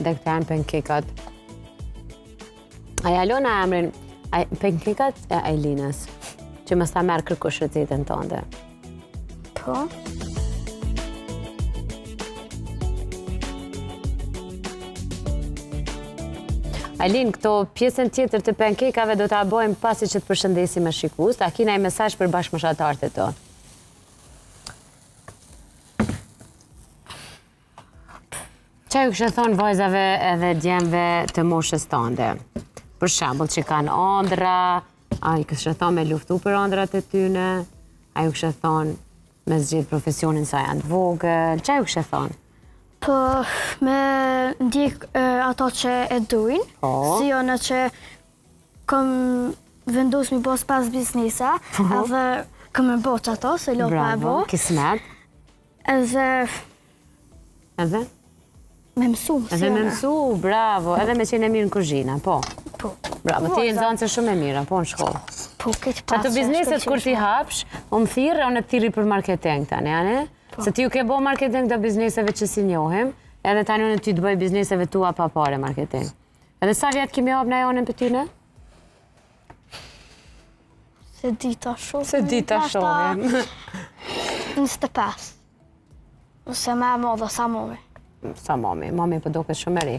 Dhe këta janë pankekat. Aja Alona emrin, pankekat e Ailinës, që mës ta merë kërkush recetën tënde. Po. Ailin, këto pjesën tjetër të pankekave do t'a bojmë pasi që të përshëndesim me shikus, ta kina i mesazh për bashkëmoshatarët e tonë. Qa ju kështë thonë vajzave edhe djemve të moshës tënde? Për shembull që kanë ëndra, a i kështë thonë me luftu për ëndrat e tyne, a ju kështë thonë me zgjedh profesionin sa janë të vogël, qa ju kështë thonë? Po, me ndjek ato që e dujnë, si jone që kom vendus mi bos pas biznesa, edhe kom e bo që ato, se lo pa e bo. Bravo, kismet. Edhe? Me mësu, Edhe me mësu, bravo, edhe me qenë e mirë në kuzhina, po. Po. Bravo, ti e zanë që shumë e mira, po në shkollë. Po, këtë pas. Që të bizneset kur ti hapsh, unë thirë, unë e thiri për marketing tani, ane? Se ti ju ke bo marketing të bizneseve që si njohim, edhe tani unë ty të bëj bizneseve tua pa pare marketing. Edhe sa vjetë kemi hap në jonën për tyne? Se dita shumë. Se dita shumë. 25. Ose me modha sa mami. Sa mami po do këtë shumë e ri.